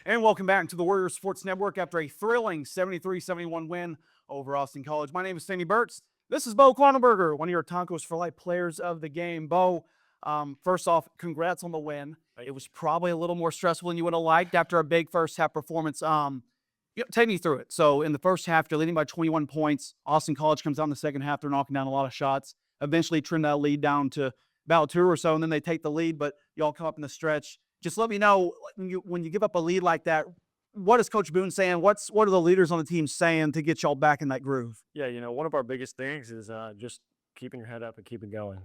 And welcome back to the Warriors Sports Network after a thrilling 73-71 win over Austin College. My name is Burks. This is Beau Kronenberger, one of your Tacos for Life players of the game. Beau, first off, congrats on the win. It was probably a little more stressful than you would have liked after a big first half performance. Take me through it. So in the first half, you're leading by 21 points. Austin College comes out in the second half. They're knocking down a lot of shots. Eventually trim that lead down to about 2 or so, and then they take the lead, but y'all come up in the stretch. Just let me know when you give up a lead like that, what is Coach Boone saying? What are the leaders on the team saying to get y'all back in that groove? Yeah, one of our biggest things is just keeping your head up and keeping going.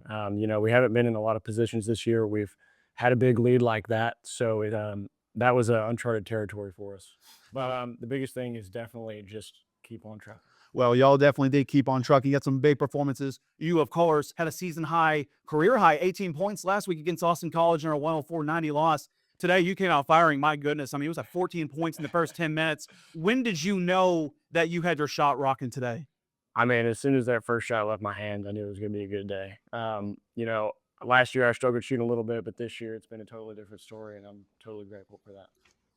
We haven't been in a lot of positions this year. We've had a big lead like that, so that was uncharted territory for us. But the biggest thing is definitely just keep on track. Well, y'all definitely did keep on trucking. You had some big performances. You, of course, had a season high, career high, 18 points last week against Austin College in a 104-90 loss. Today, you came out firing. My goodness. I mean, it was at 14 points in the first 10 minutes. When did you know that you had your shot rocking today? I mean, as soon as that first shot left my hand, I knew it was going to be a good day. Last year I struggled shooting a little bit, but this year it's been a totally different story, and I'm totally grateful for that.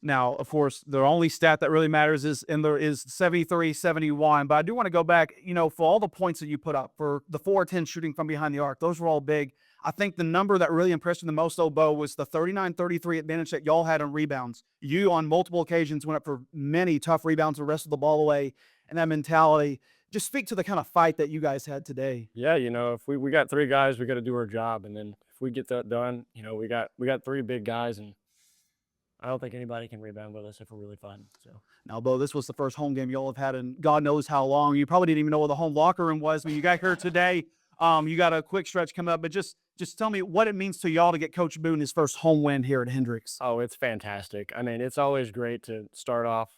Now, of course, the only stat that really matters is 73-71. But I do want to go back, for all the points that you put up, for the 4-10 shooting from behind the arc, those were all big. I think the number that really impressed me the most, though, Beau, was the 39-33 advantage that y'all had on rebounds. You, on multiple occasions, went up for many tough rebounds and wrestled the ball away, and that mentality. Just speak to the kind of fight that you guys had today. Yeah, if we got 3 guys, we got to do our job, and then if we get that done, we got 3 big guys, and I don't think anybody can rebound with us if we're really fun. So now, Beau, this was the first home game y'all have had in God knows how long. You probably didn't even know where the home locker room was when you got here today. You got a quick stretch coming up, but just tell me what it means to y'all to get Coach Boone his first home win here at Hendricks. Oh, it's fantastic. I mean, it's always great to start off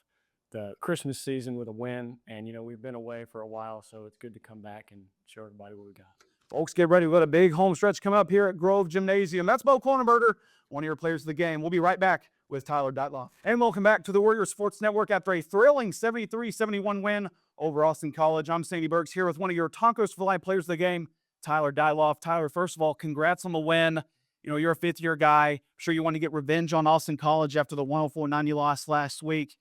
the Christmas season with a win, and we've been away for a while, so it's good to come back and show everybody what we got. Folks, get ready. We've got a big home stretch coming up here at Grove Gymnasium. That's Beau Kronenberger, one of your players of the game. We'll be right back with Tyler Deithloff. And welcome back to the Warriors Sports Network after a thrilling 73-71 win over Austin College. I'm Burks here with one of your Tacos for Life players of the game, Tyler Deithloff. Tyler, first of all, congrats on the win. You're a fifth-year guy. I'm sure you want to get revenge on Austin College after the 104-90 loss last week.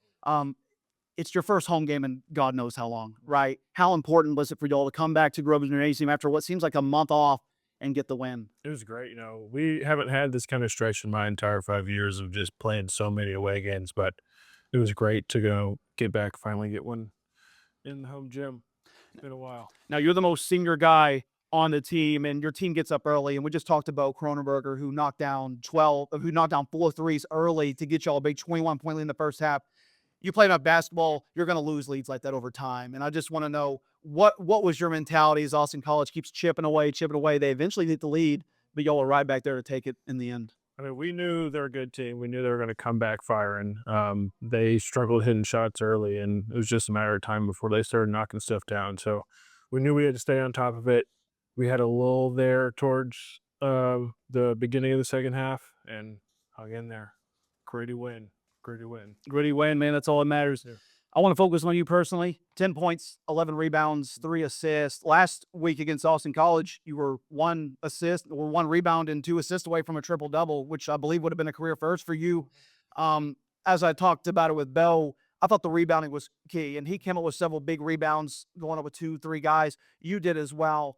It's your first home game in God knows how long, right? How important was it for y'all to come back to Grove Gymnasium after what seems like a month off and get the win? It was great. We haven't had this kind of stretch in my entire 5 years of just playing so many away games, but it was great to go get back, finally get one in the home gym. It's been a while. Now, you're the most senior guy on the team, and your team gets up early, and we just talked about Kronenberger, who knocked down 4 threes early to get y'all a big 21-point lead in the first half. You play enough basketball, you're going to lose leads like that over time. And I just want to know, what was your mentality as Austin College keeps chipping away? They eventually get the lead, but y'all are right back there to take it in the end. I mean, we knew they're a good team. We knew they were going to come back firing. They struggled hitting shots early, and it was just a matter of time before they started knocking stuff down. So we knew we had to stay on top of it. We had a lull there towards the beginning of the second half and hung in there. Gritty win. Gritty win, man. That's all that matters. Yeah. I want to focus on you personally. 10 points, 11 rebounds, 3 assists. Last week against Austin College, you were 1 assist or 1 rebound and 2 assists away from a triple-double, which I believe would have been a career first for you. As I talked about it with Beau, I thought the rebounding was key, and he came up with several big rebounds, going up with 2, 3 guys. You did as well.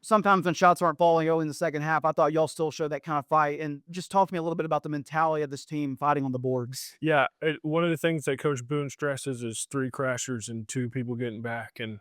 Sometimes when shots aren't falling early in the second half, I thought y'all still showed that kind of fight. And just talk to me a little bit about the mentality of this team fighting on the boards. Yeah, one of the things that Coach Boone stresses is 3 crashers and 2 people getting back, and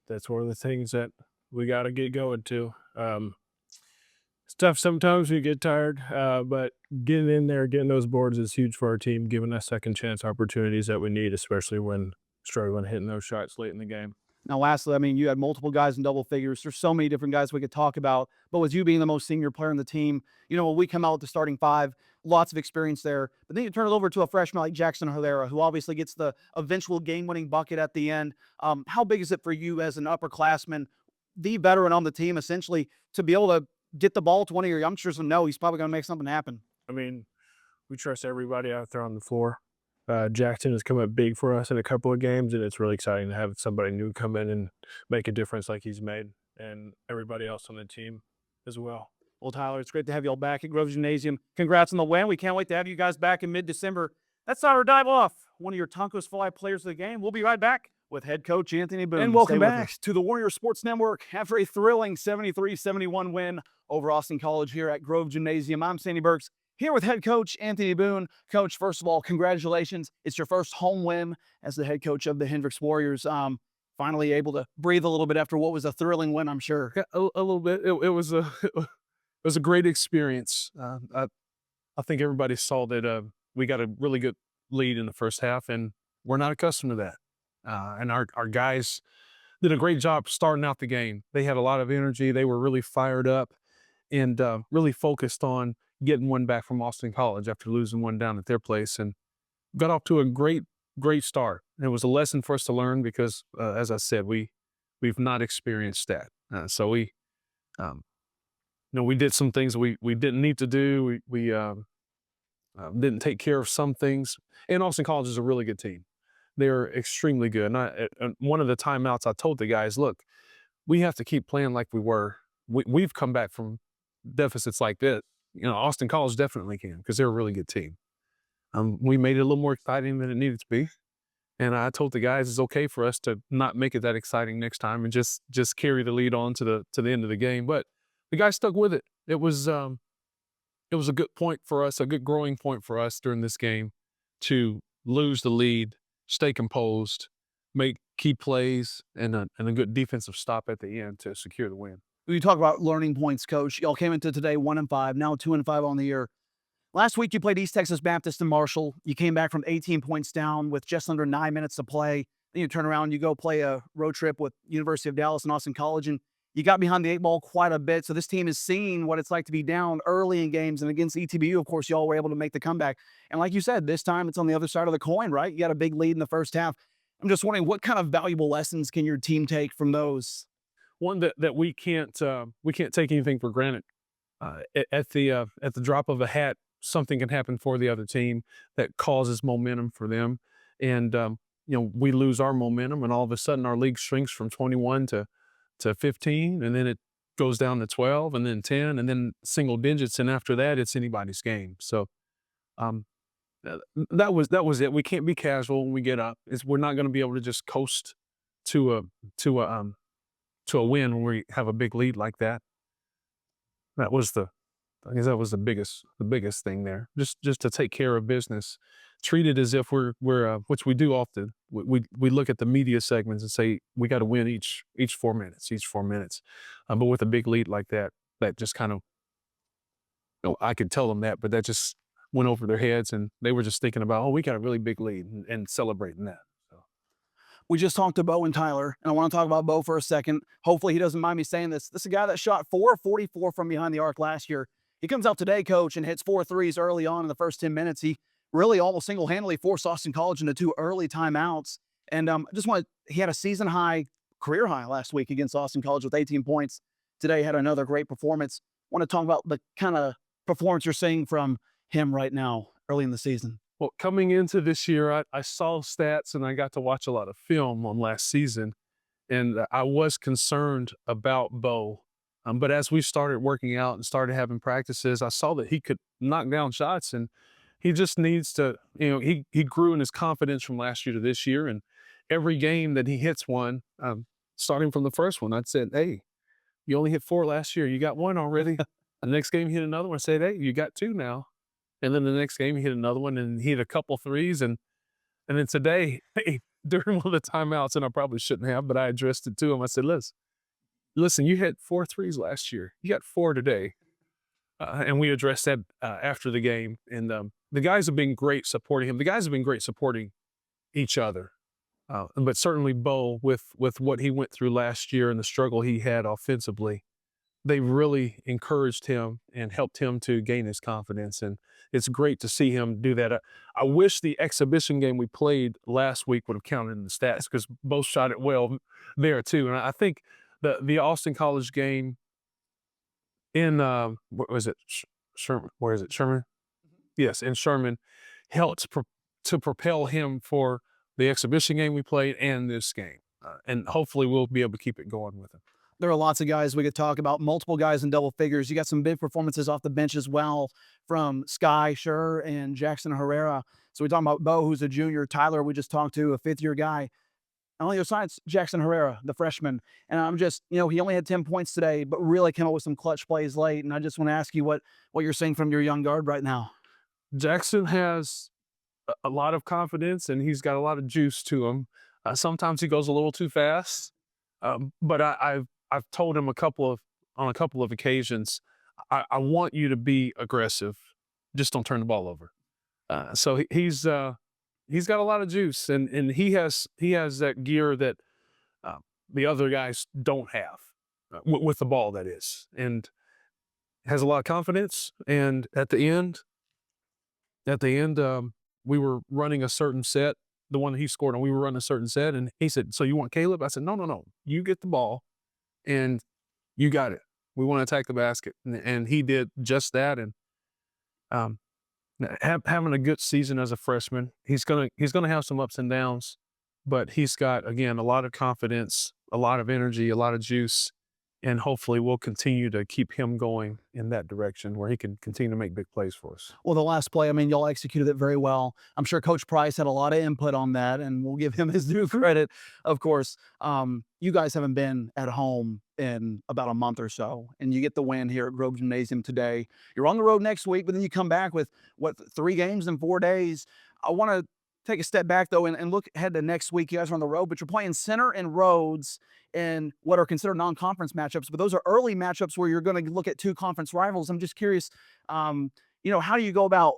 that's one of the things that we got to get going to. It's tough sometimes we get tired, but getting in there, getting those boards is huge for our team, giving us second chance opportunities that we need, especially when struggling hitting those shots late in the game. Now, lastly, I mean, you had multiple guys in double figures. There's so many different guys we could talk about. But with you being the most senior player in the team, when we come out with the starting 5, lots of experience there. But then you turn it over to a freshman like Jackson Herrera, who obviously gets the eventual game-winning bucket at the end. How big is it for you as an upperclassman, the veteran on the team, essentially, to be able to get the ball to one of your youngsters and know he's probably going to make something happen? I mean, we trust everybody out there on the floor. Jackson has come up big for us in a couple of games, and it's really exciting to have somebody new come in and make a difference like he's made, and everybody else on the team as well. Well, Tyler, it's great to have you all back at Grove Gymnasium. Congrats on the win. We can't wait to have you guys back in mid-December That's Tyler Deithloff, one of your Tonkos for Life players of the game. We'll be right back with head coach Anthony Boone. And Stay welcome with back us to the Warrior Sports Network after a thrilling 73-71 win over Austin College here at Grove Gymnasium. I'm Sandy Burks, here with head coach Anthony Boone. Coach, first of all, congratulations. It's your first home win as the head coach of the Hendricks Warriors. Finally able to breathe a little bit after what was a thrilling win, I'm sure. Yeah, a little bit. It was a it was a great experience. I think everybody saw that we got a really good lead in the first half, and we're not accustomed to that. And our guys did a great job starting out the game. They had a lot of energy. They were really fired up and really focused on getting one back from Austin College after losing one down at their place, and got off to a great start. It was a lesson for us to learn because, as I said, we've not experienced that. So we did some things we didn't need to do. We didn't take care of some things. And Austin College is a really good team. They're extremely good. And one of the timeouts, I told the guys, look, we have to keep playing like we were. We've come back from deficits like this. Austin College definitely can, because they're a really good team. We made it a little more exciting than it needed to be. And I told the guys it's okay for us to not make it that exciting next time and just carry the lead on to the end of the game. But the guys stuck with it. It was a good point for us, a good growing point for us during this game to lose the lead, stay composed, make key plays, and a good defensive stop at the end to secure the win. You talk about learning points, Coach. Y'all came into today 1-5, now 2-5 on the year. Last week, you played East Texas Baptist and Marshall. You came back from 18 points down with just under 9 minutes to play. Then you turn around and you go play a road trip with University of Dallas and Austin College, and you got behind the 8 ball quite a bit. So this team is seeing what it's like to be down early in games. And against ETBU, of course, y'all were able to make the comeback. And like you said, this time it's on the other side of the coin, right? You got a big lead in the first half. I'm just wondering, what kind of valuable lessons can your team take from those? One that we can't take anything for granted. At the drop of a hat, something can happen for the other team that causes momentum for them, and we lose our momentum, and all of a sudden our league shrinks from 21 to 15, and then it goes down to 12, and then 10, and then single digits, and after that it's anybody's game. So that was it. We can't be casual when we get up. We're not going to be able to just coast to a win when we have a big lead like that. I guess that was the biggest thing there. Just to take care of business, treat it as if we're which we do often. We look at the media segments and say we got to win each 4 minutes, but with a big lead like that just kind of, I could tell them that, but that just went over their heads, and they were just thinking about, we got a really big lead and celebrating that. We just talked to Beau and Tyler, and I want to talk about Beau for a second. Hopefully he doesn't mind me saying this. This is a guy that shot 444 from behind the arc last year. He comes out today, Coach, and hits 4 threes early on in the first 10 minutes. He really almost single-handedly forced Austin College into 2 early timeouts. And he had a season-high, career-high last week against Austin College with 18 points. Today had another great performance. Want to talk about the kind of performance you're seeing from him right now, early in the season. Well, coming into this year, I saw stats and I got to watch a lot of film on last season, and I was concerned about Beau. But as we started working out and started having practices, I saw that he could knock down shots, and he just needs to, he grew in his confidence from last year to this year. And every game that he hits one, starting from the first one, I'd said, hey, you only hit 4 last year. You got 1 already. The next game he hit another one. I said, hey, you got 2 now. And then the next game he hit another one, and he hit a couple threes. And then today, during one of the timeouts, and I probably shouldn't have, but I addressed it to him. I said, listen, you hit 4 threes last year. You got 4 today. And we addressed that after the game. And the guys have been great supporting him. The guys have been great supporting each other. But certainly Beau, with what he went through last year and the struggle he had offensively, they really encouraged him and helped him to gain his confidence. And it's great to see him do that. I wish the exhibition game we played last week would have counted in the stats, because both shot it well there too. And I think the Austin College game in, what was it? Sherman? Where is it? Sherman? Yes, in Sherman, helped to propel him for the exhibition game we played and this game. And hopefully we'll be able to keep it going with him. There are lots of guys we could talk about, multiple guys in double figures. You got some big performances off the bench as well from Sky Scher and Jackson Herrera. So we're talking about Beau, who's a junior, Tyler, we just talked to, a fifth-year guy. On the other side, it's Jackson Herrera, the freshman. And I'm just, he only had 10 points today, but really came up with some clutch plays late. And I just want to ask you what you're seeing from your young guard right now. Jackson has a lot of confidence and he's got a lot of juice to him. Sometimes he goes a little too fast, but I've told him on a couple of occasions, I want you to be aggressive. Just don't turn the ball over. So he's got a lot of juice, and he has that gear that the other guys don't have with the ball, that is, and has a lot of confidence. And at the end, we were running a certain set, the one that he scored on. We were running a certain set, and he said, "So you want Caleb?" I said, "No. You get the ball, and you got it. We want to attack the basket," and he did just that. And having a good season as a freshman, he's gonna have some ups and downs, but he's got, again, a lot of confidence, a lot of energy, a lot of juice, and hopefully we'll continue to keep him going in that direction where he can continue to make big plays for us. Well, the last play, I mean, y'all executed it very well. I'm sure Coach Price had a lot of input on that, and we'll give him his due credit, of course. You guys haven't been at home in about a month or so, and you get the win here at Grove Gymnasium today. You're on the road next week, but then you come back with, 3 games in 4 days. I want to take a step back, though, and look ahead to next week. You guys are on the road, but you're playing Center and Rhodes in what are considered non-conference matchups, but those are early matchups where you're going to look at 2 conference rivals. I'm just curious, how do you go about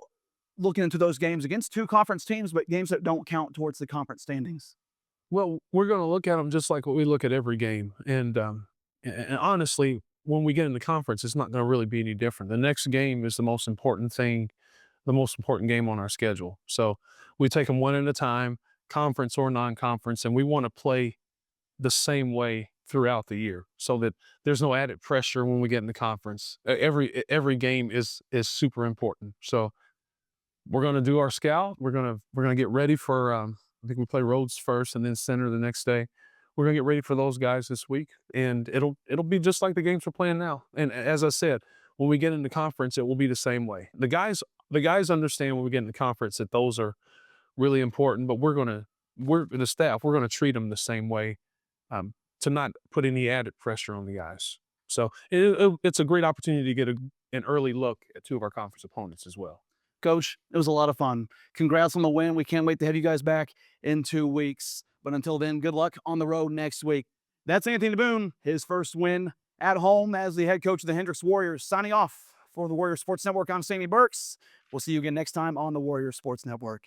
looking into those games against 2 conference teams, but games that don't count towards the conference standings? Well, we're going to look at them just like what we look at every game. And honestly, when we get in the conference, it's not going to really be any different. The next game is the most important thing, the most important game on our schedule. So we take them one at a time, conference or non-conference, and we want to play the same way throughout the year so that there's no added pressure when we get in the conference. Every game is super important. So we're going to do our scout. We're going to get ready for, I think we play Rhodes first and then Center the next day. We're going to get ready for those guys this week, and it'll be just like the games we're playing now. And as I said, when we get into conference, it will be the same way. The guys understand when we get into conference that those are really important, but the staff, we're going to treat them the same way, to not put any added pressure on the guys. So it's a great opportunity to get an early look at 2 of our conference opponents as well. Coach, it was a lot of fun. Congrats on the win. We can't wait to have you guys back in 2 weeks. But until then, good luck on the road next week. That's Anthony Boone, his first win at home as the head coach of the Hendricks Warriors. Signing off for the Warrior Sports Network, I'm Sammy Burks. We'll see you again next time on the Warrior Sports Network.